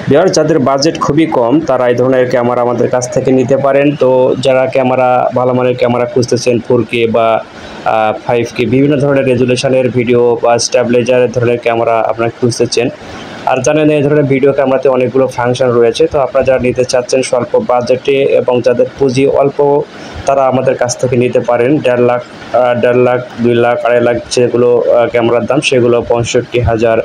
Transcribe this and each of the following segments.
Viewers, যাদের budget খুবই কম তারা এই ধরনের ক্যামেরা আমাদের কাছ থেকে নিতে পারেন। তো যারা ক্যামেরা ভালো মানের ক্যামেরা খুঁজতেছেন 4K বা 5K বিভিন্ন ধরনের রেজুলেশনের ভিডিও বা স্ট্যাবিলাইজার ধরনের ক্যামেরা আপনারা খুঁজতেছেন, আর জানেন এই ধরনের ভিডিও ক্যামেরাতে অনেকগুলো ফাংশন রয়েছে। তো আপনারা যারা নিতে চাচ্ছেন স্বল্প বাজেটে এবং যাদের পুঁজি অল্প তারা আমাদের কাছ থেকে নিতে পারেন। 1.5 লাখ 2 লাখ 2.5 লাখ যেগুলো ক্যামেরার দাম সেগুলো 65,000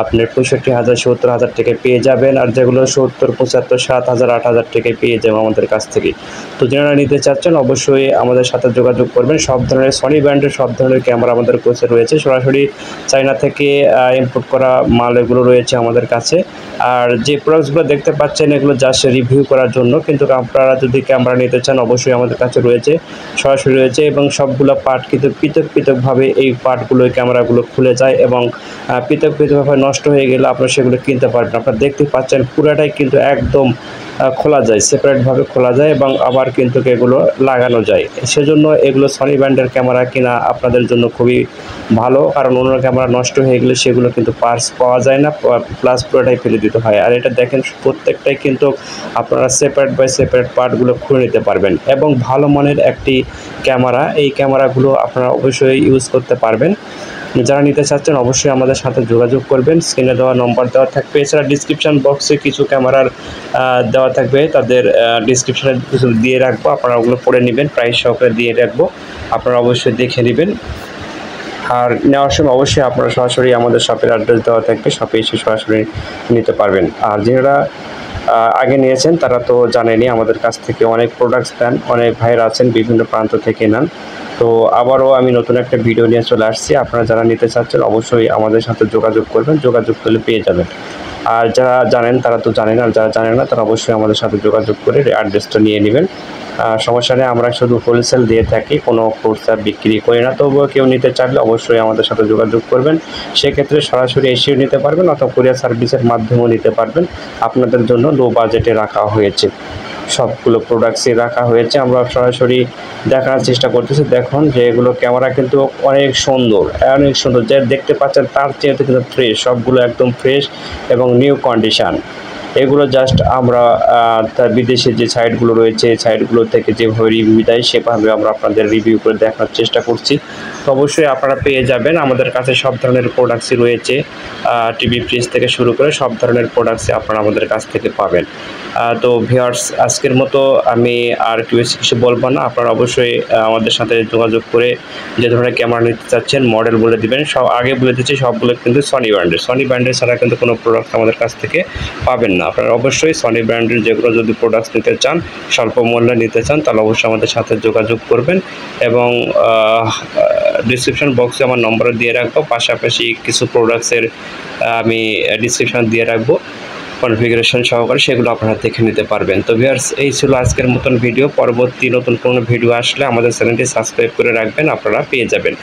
আপনার 65,000 70,000 টাকায় পেয়ে যাবেন, আর যেগুলো 70 75 7,000 8,000 টাকায় পেয়ে যাবেন আমাদের কাছ থেকে। তো যারা নিতে চাচ্ছেন অবশ্যই আমাদের সাথে যোগাযোগ করবেন। সব ধরনের সনি ব্র্যান্ডের সব ধরনের ক্যামেরা আমাদের কাছে রয়েছে, সরাসরি চায়না থেকে ইম্পোর্ট করা মাল এগুলো রয়েছে আমাদের কাছে। আর যে প্রোডাক্টসগুলো দেখতে পাচ্ছেন এগুলো জাস্ট রিভিউ করার জন্য, কিন্তু আপনারা যদি ক্যামেরা নিতে চান অবশ্যই আমাদের কাছে রয়েছে, সরাসরি রয়েছে এবং সবগুলো পার্ট কিন্তু পৃথকভাবে এই পার্টগুলো ক্যামেরাগুলো খুলে যায় এবং পৃথকভাবে নষ্ট হয়ে গেলে আপনারা সেগুলো কিনতে পারবেন। আপনারা দেখতে পাচ্ছেন পুরাটাই কিন্তু একদম খোলা যায়, সেপারেটভাবে খোলা যায় এবং আবার কিন্তু এগুলো লাগানো যায়। সেজন্য এগুলো সনি ব্র্যান্ডের ক্যামেরা কিনা আপনাদের জন্য খুবই ভালো, কারণ অন্য ক্যামেরা নষ্ট হয়ে গেলে সেগুলো কিন্তু পার্টস পাওয়া যায় না, প্লাস পুরোটাই ফেলে দিতে হয়। আর এটা দেখেন প্রত্যেকটাই কিন্তু আপনারা সেপারেট বাই সেপারেট পার্টগুলো খুলে নিতে পারবেন এবং ভালো মানের একটি ক্যামেরা। এই ক্যামেরাগুলো আপনারা অবশ্যই ইউজ করতে পারবেন। যারা নিতে চাচ্ছেন অবশ্যই আমাদের সাথে যোগাযোগ করবেন, স্ক্রিনে দেওয়া নম্বর দেওয়া থাকবে। এছাড়া ডিসক্রিপশান বক্সে কিছু ক্যামেরার দেওয়া থাকবে, তাদের ডিসক্রিপশানে কিছু দিয়ে রাখবো, আপনারা ওগুলো পড়ে নেবেন, প্রাইস সহকারে দিয়ে রাখবো, আপনারা অবশ্যই দেখে নেবেন। আর নেওয়ার সময় অবশ্যই আপনারা সরাসরি আমাদের শপের অ্যাড্রেস দেওয়া থাকবে, শপে এসে সরাসরি নিতে পারবেন। আর যারা আগে নিয়েছেন তারা তো জানেনই আমাদের কাছ থেকে অনেক প্রোডাক্টস নেন, অনেক ভাইরা আছেন বিভিন্ন প্রান্ত থেকে নেন। তো আবারও আমি নতুন একটা ভিডিও নিয়ে চলে আসছি, আপনারা যারা নিতে চাচ্ছেন অবশ্যই আমাদের সাথে যোগাযোগ করবেন, যোগাযোগ করলে পেয়ে যাবেন। আর যারা জানেন তারা তো জানেন, আর যারা জানেন না তারা অবশ্যই আমাদের সাথে যোগাযোগ করে অ্যাড্রেসটা নিয়ে নেবেন। সমস্যা নেই, আমরা শুধু হোলসেল দিয়ে থাকি, কোনো খুচরা বিক্রি করি না। তবুও কেউ নিতে চাইলে অবশ্যই আমাদের সাথে যোগাযোগ করবেন, সেক্ষেত্রে সরাসরি এসেও নিতে পারবেন অথবা কুরিয়ার সার্ভিসের মাধ্যমেও নিতে পারবেন। আপনাদের জন্য লো বাজেটে রাখা হয়েছে, সবগুলো প্রোডাক্টসই রাখা হয়েছে। আমরা সরাসরি দেখানোর চেষ্টা করতেছি। দেখুন যে এগুলো ক্যামেরা কিন্তু অনেক সুন্দর, অনেক সুন্দর, যে দেখতে পাচ্ছেন তার চেয়ে কিন্তু ফ্রেশ, সবগুলো একদম ফ্রেশ এবং নিউ কন্ডিশান। এগুলো জাস্ট আমরা তার বিদেশে যে সাইটগুলো রয়েছে এই সাইটগুলো থেকে যেভাবে রিভিউ দেয় সেভাবে আমরা আপনাদের রিভিউ করে দেখানোর চেষ্টা করছি। তো অবশ্যই আপনারা পেয়ে যাবেন, আমাদের কাছে সব ধরনের প্রোডাক্টসই রয়েছে, টিভি ফ্রিজ থেকে শুরু করে সব ধরনের প্রোডাক্টসই আপনারা আমাদের কাছ থেকে পাবেন। তো ভিউয়ার্স, আজকের মতো আমি আর কিছু বলবো না, আপনারা অবশ্যই আমাদের সাথে যোগাযোগ করে যে ধরনের ক্যামেরা নিতে চাচ্ছেন মডেল বলে দিবেন। সব আগে বলে দিচ্ছি সবগুলো কিন্তু সনি ব্র্যান্ডের ছাড়া কিন্তু কোনো প্রোডাক্ট আমাদের কাছ থেকে পাবেন না। আপনারা অবশ্যই সনি ব্র্যান্ডের যেগুলো যদি প্রোডাক্টস নিতে চান, স্বল্প মূল্যে নিতে চান, তাহলে অবশ্যই আমাদের সাথে যোগাযোগ করবেন এবং ডিসক্রিপশন বক্সে আমার নম্বর দিয়ে রাখবো, পাশাপাশি কিছু প্রোডাক্টসের আমি ডিসক্রিপশন দিয়ে রাখবো কনফিগারেশন সহকারে, সেগুলো আপনারা দেখে নিতে পারবেন। তো ভিউয়ার্স, এই ছিল আজকের মতন ভিডিও। পরবর্তী নতুন কোনো ভিডিও আসলে আমাদের চ্যানেলটি সাবস্ক্রাইব করে রাখবেন, আপনারা পেয়ে যাবেন।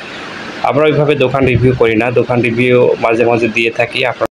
আমরা ওইভাবে দোকান রিভিউ করি না, দোকান রিভিউ মাঝে মাঝে দিয়ে থাকি, আপনারা